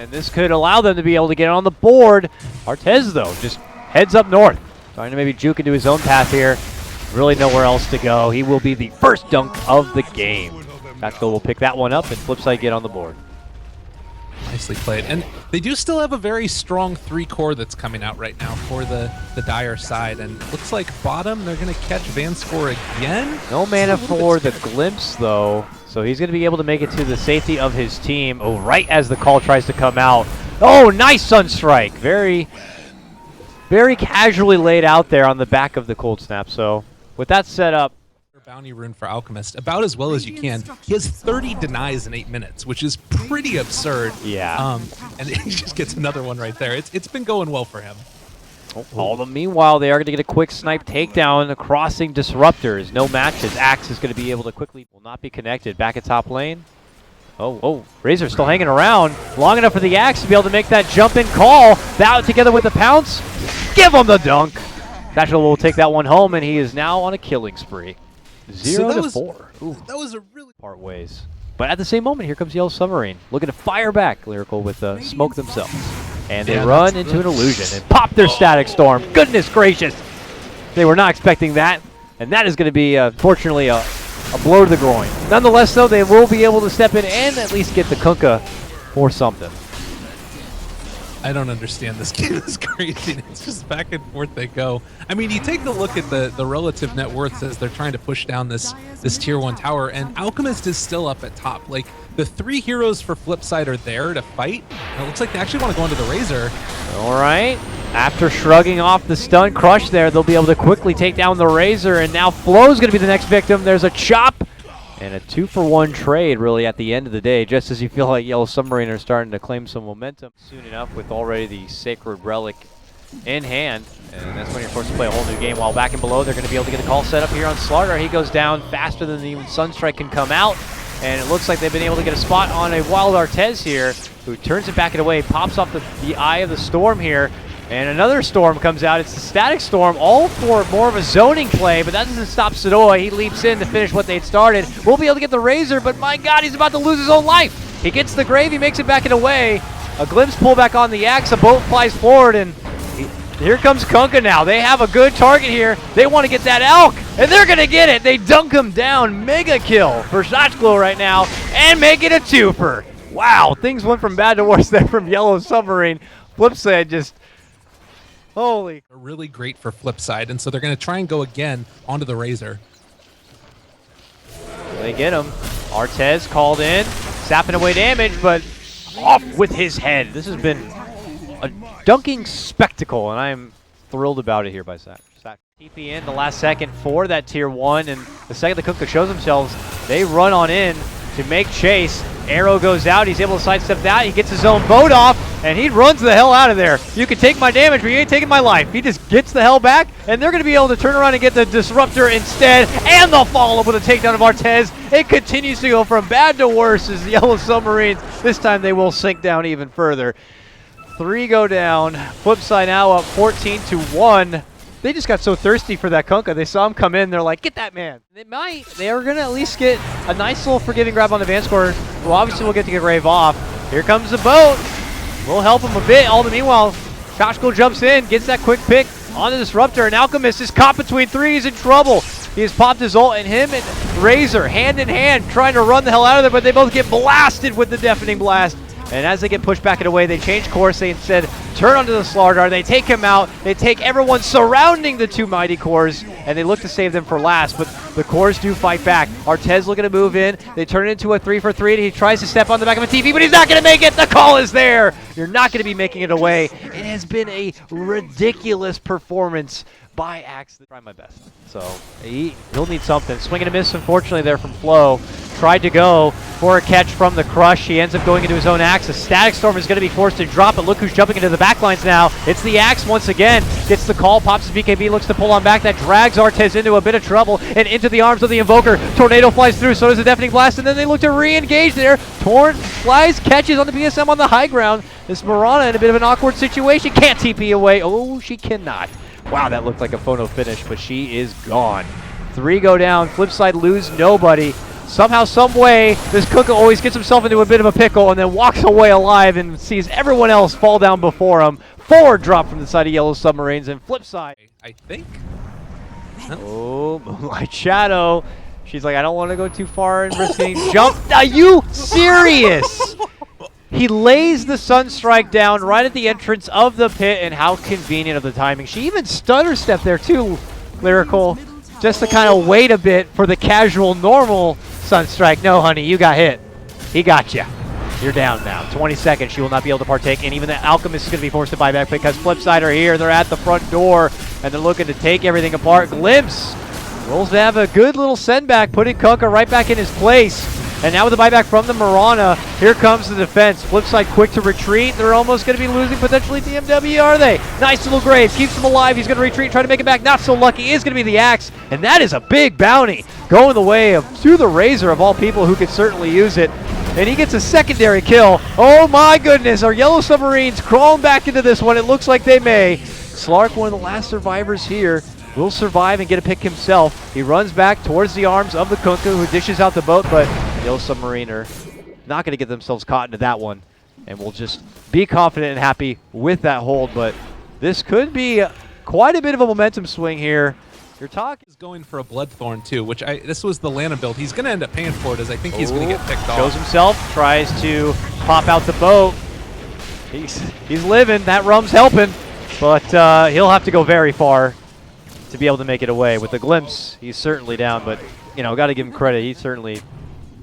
And this could allow them to be able to get on the board. Artez, though, just heads up north. Trying to maybe juke into his own path here. Really nowhere else to go. He will be the first dunk of the game. Shachlo will pick that one up and FlipSid get on the board. Nicely played. And they do still have a very strong 3-core that's coming out right now for the Dire side. And looks like bottom, they're going to catch vanskor again. No mana for the glimpse, though. So he's going to be able to make it to the safety of his team. Oh, right as the call tries to come out. Oh, nice Sunstrike. Very, very casually laid out there on the back of the cold snap. So with that set up, bounty rune for Alchemist, about as well as you can. He has 30 denies in 8 minutes, which is pretty absurd. Yeah. And he just gets another one right there. It's been going well for him. All the meanwhile, they are going to get a quick snipe takedown, crossing disruptors. No matches. Axe is going to be able to quickly, will not be connected. Back at top lane. Oh, Razor still hanging around. Long enough for the Axe to be able to make that jump in call. That together with the pounce. Give him the dunk. Shachlo will take that one home, and he is now on a killing spree. 0-4. Ooh, that was a really part ways. But at the same moment, here comes Yellow Submarine, looking to fire back Lyrical with smoke themselves. And they run into an illusion and pop their Static Storm. Goodness gracious! They were not expecting that. And that is going to be, unfortunately, a blow to the groin. Nonetheless, though, they will be able to step in and at least get the Kunkka or something. I don't understand this game. It's crazy. It's just back and forth they go. I mean, you take a look at the relative net worths as they're trying to push down this tier 1 tower, and Alchemist is still up at top. Like, the 3 heroes for FlipSid are there to fight, and it looks like they actually want to go into the Razor. All right. After shrugging off the stun crush there, they'll be able to quickly take down the Razor, and now Flo's going to be the next victim. There's a chop. And a 2-for-1 trade, really, at the end of the day, just as you feel like Yellow Submarine are starting to claim some momentum soon enough with already the Sacred Relic in hand. And that's when you're forced to play a whole new game. While back and below, they're going to be able to get a call set up here on Slaughter. He goes down faster than even Sunstrike can come out. And it looks like they've been able to get a spot on a Wild Artez here, who turns it back and away, pops off the eye of the storm here. And another storm comes out. It's the Static Storm, all for more of a zoning play, but that doesn't stop Sidoi. He leaps in to finish what they'd started. We'll be able to get the Razor, but my God, he's about to lose his own life. He gets the grave, he makes it back and away. A glimpse pull back on the Axe, a boat flies forward, and here comes Kunkka now. They have a good target here. They want to get that elk, and they're going to get it. They dunk him down. Mega kill for Shachlo right now, and make it a twofer. Wow, things went from bad to worse there from Yellow Submarine. FlipSid just... holy. They're really great for FlipSid, and so they're going to try and go again onto the Razor. They get him. Artez called in, sapping away damage, but off with his head. This has been a dunking spectacle, and I am thrilled about it here by Sack. TP in the last second for that tier 1, and the second the Kunkka shows themselves, they run on in to make chase. Arrow goes out, he's able to sidestep that, he gets his own boat off, and he runs the hell out of there. You can take my damage, but you ain't taking my life. He just gets the hell back, and they're going to be able to turn around and get the Disruptor instead, and they'll follow up with a takedown of Artez. It continues to go from bad to worse as the Yellow Submarines, this time they will sink down even further. 3 go down, FlipSid now up 14-1. They just got so thirsty for that Kunkka. They saw him come in. They're like, get that man. They are going to at least get a nice little forgiving grab on the vanskor. Well, obviously, we'll get to get Grave off. Here comes the boat. We'll help him a bit. All the meanwhile, Shachlo jumps in, gets that quick pick on the Disruptor, and Alchemist is caught between 3. He's in trouble. He has popped his ult, and him and Razor, hand in hand, trying to run the hell out of there, but they both get blasted with the Deafening Blast. And as they get pushed back and away, they change course. They instead turn onto the Slaughter. They take him out. They take everyone surrounding the 2 mighty cores, and they look to save them for last. But the cores do fight back. Artez looking to move in. They turn it into a 3-for-3, and he tries to step on the back of a TV, but he's not going to make it. The call is there. You're not going to be making it away. It has been a ridiculous performance by Axe. Try my best. So he'll need something. Swing and a miss, unfortunately, there from Flo. Tried to go for a catch from the crush. He ends up going into his own Axe. A Static Storm is going to be forced to drop, but look who's jumping into the backlines now. It's the Axe once again. Gets the call, pops his BKB, looks to pull on back. That drags Artez into a bit of trouble and into the arms of the Invoker. Tornado flies through, so does the Deafening Blast, and then they look to re-engage there. Torn flies, catches on the PSM on the high ground. This Mirana in a bit of an awkward situation. Can't TP away. Oh, she cannot. Wow, that looked like a phono finish, but she is gone. 3 go down. FlipSid lose nobody. Somehow, some way, this Kunkka always gets himself into a bit of a pickle and then walks away alive and sees everyone else fall down before him. Forward drop from the side of Yellow Submarines, and flip side. I think. Oh, Moonlight Shadow. She's like, I don't want to go too far and risk getting jumped. Are you serious? He lays the Sunstrike down right at the entrance of the pit, and how convenient of the timing. She even stutter stepped there too, Lyrical, just to kind of wait a bit for the casual, normal Sunstrike. No, honey, you got hit. He got you. You're down now. 20 seconds. She will not be able to partake, and even the Alchemist is going to be forced to buy back because FlipSid are here. They're at the front door, and they're looking to take everything apart. Glimpse rolls to have a good little send back, putting Kunkka right back in his place. And now with the buyback from the Mirana, here comes the defense. FlipSid quick to retreat. They're almost going to be losing potentially TMW, are they? Nice little Graves. Keeps him alive. He's going to retreat, try to make it back. Not so lucky. Is going to be the Axe. And that is a big bounty going the way of to the Razor of all people who could certainly use it. And he gets a secondary kill. Oh my goodness. Our Yellow Submarines crawling back into this one. It looks like they may. Slark, one of the last survivors here, will survive and get a pick himself. He runs back towards the arms of the Kunkka, who dishes out the boat, but Yellow Submarine are not going to get themselves caught into that one, and will just be confident and happy with that hold. But this could be quite a bit of a momentum swing here. Your talk is going for a Bloodthorn too, which this was the Lana build. He's going to end up paying for it, as I think he's going to get picked off. Shows himself, tries to pop out the boat. He's living. That rum's helping, but he'll have to go very far to be able to make it away. With the glimpse, he's certainly down, but you know, got to give him credit. He certainly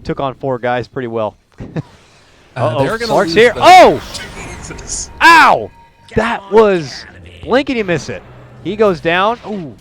took on 4 guys pretty well. Uh-oh, Slark's here. Oh! Jesus. Ow! That was blink and you miss it. He goes down. Ooh.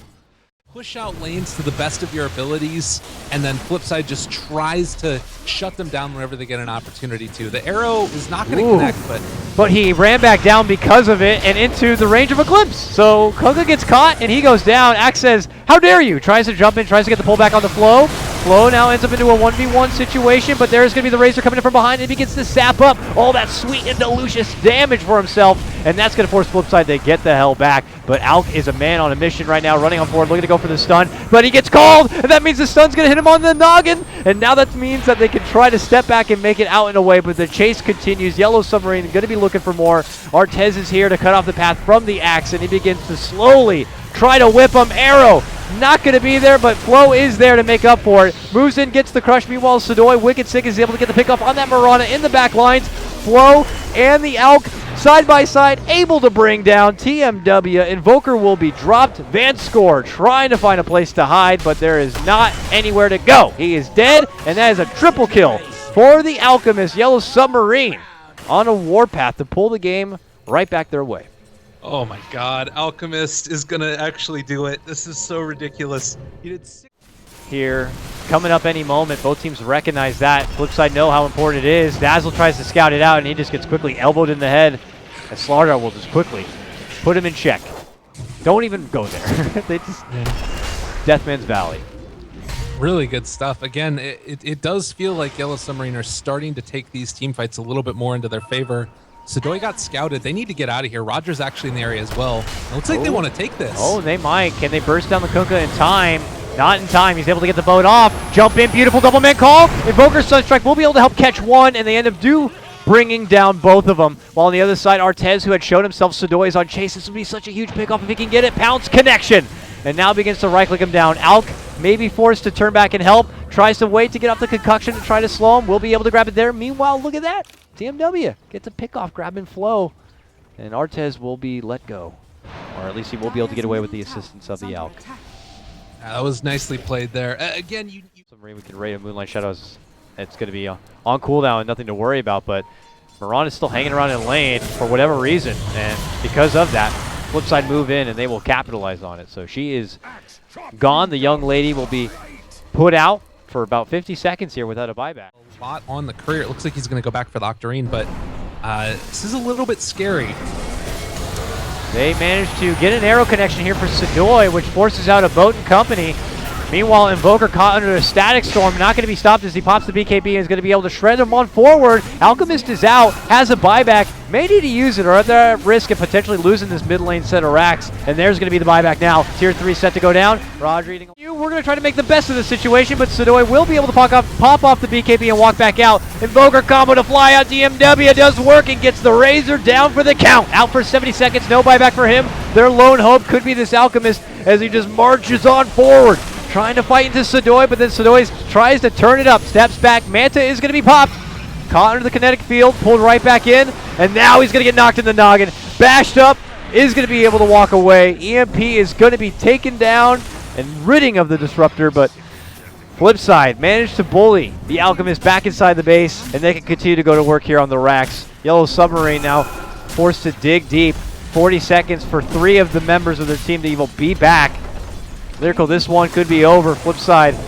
Push out lanes to the best of your abilities, and then FlipSid just tries to shut them down whenever they get an opportunity to. The arrow is not going to connect, but he ran back down because of it and into the range of a glimpse. So Kunkka gets caught and he goes down. Axe says, how dare you? Tries to jump in, tries to get the pull back on the Flow. Flow now ends up into a 1v1 situation, but there's going to be the Razor coming in from behind, and he begins to sap up all that sweet and delicious damage for himself, and that's going to force FlipSid to get the hell back. But Alk is a man on a mission right now, running on forward, looking to go for the stun, but he gets called, and that means the stun's going to hit him on the noggin, and now that means that they can try to step back and make it out in a way, but the chase continues. Yellow Submarine going to be looking for more. Artez is here to cut off the path from the Axe, and he begins to slowly try to whip him. Arrow not going to be there, but Flow is there to make up for it. Moves in, gets the crush. Meanwhile, Sadoy, Wicked Sick, is able to get the pick up on that Mirana in the back lines. Flow and the Alk side by side, able to bring down TMW. Invoker will be dropped. vanskor trying to find a place to hide, but there is not anywhere to go. He is dead, and that is a triple kill for the Alchemist. Yellow Submarine on a warpath to pull the game right back their way. Oh my god, Alchemist is going to actually do it. This is so ridiculous. He did 6 here, coming up any moment. Both teams recognize that. FlipSid know how important it is. Dazzle tries to scout it out, and he just gets quickly elbowed in the head. And Slardar will just quickly put him in check. Don't even go there. They just Deathman's Valley. Really good stuff. Again, it does feel like Yellow Submarine are starting to take these team fights a little bit more into their favor. Sadoy got scouted. They need to get out of here. Roger's actually in the area as well. It looks like they want to take this. Oh, they might. Can they burst down the Kunkka in time? Not in time. He's able to get the boat off. Jump in. Beautiful double man call. Invoker Sunstrike will be able to help catch one, and they end up bringing down both of them. While on the other side, Artez, who had shown himself Sadoy, is on chase. This would be such a huge pickoff if he can get it. Pounce connection. And now begins to right-click him down. Alk may be forced to turn back and help. Tries to wait to get off the concoction to try to slow him. We'll be able to grab it there. Meanwhile, look at that. TMW gets a pickoff, grabbing Flow. And Artez will be let go. Or at least he will be able to get away with the assistance of the Alk. That was nicely played there. Again, Submarine, we can raid a Moonlight Shadows. It's going to be on cooldown and nothing to worry about, but Mirana's still hanging around in lane for whatever reason, and because of that, FlipSid move in and they will capitalize on it. So she is gone. The young lady will be put out for about 50 seconds here without a buyback. A lot on the career. It looks like he's going to go back for the Octarine, but this is a little bit scary. They managed to get an arrow connection here for Sadoy, which forces out a boat and company. Meanwhile, Invoker caught under a static storm, not going to be stopped as he pops the BKB and is going to be able to shred him on forward. Alchemist is out, has a buyback, may need to use it or they're at risk of potentially losing this mid lane set of racks. And there's going to be the buyback now. Tier 3 set to go down. Raj reading. We're going to try to make the best of the situation, but Sadoy will be able to pop off the BKB and walk back out. Invoker combo to fly out. DMW does work and gets the Razor down for the count. Out for 70 seconds, no buyback for him. Their lone hope could be this Alchemist as he just marches on forward. Trying to fight into Sadoy, but then Sadoy tries to turn it up. Steps back. Manta is going to be popped. Caught under the kinetic field. Pulled right back in. And now he's going to get knocked in the noggin. Bashed up. Is going to be able to walk away. EMP is going to be taken down and ridding of the Disruptor. But FlipSid managed to bully the Alchemist back inside the base. And they can continue to go to work here on the racks. Yellow Submarine now forced to dig deep. 40 seconds for 3 of the members of their team to even be back. Lyrical, this one could be over. FlipSid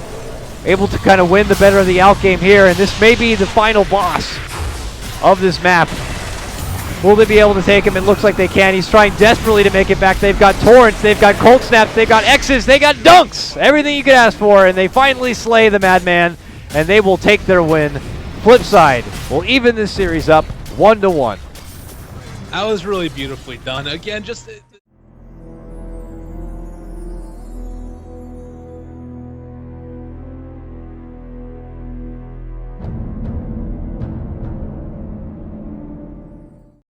able to kind of win the better of the outgame here, and this may be the final boss of this map. Will they be able to take him? It looks like they can. He's trying desperately to make it back. They've got torrents, they've got cold snaps, they've got X's, they got dunks, everything you could ask for, and they finally slay the Madman, and they will take their win. FlipSid will even this series up 1-1. That was really beautifully done. Again, just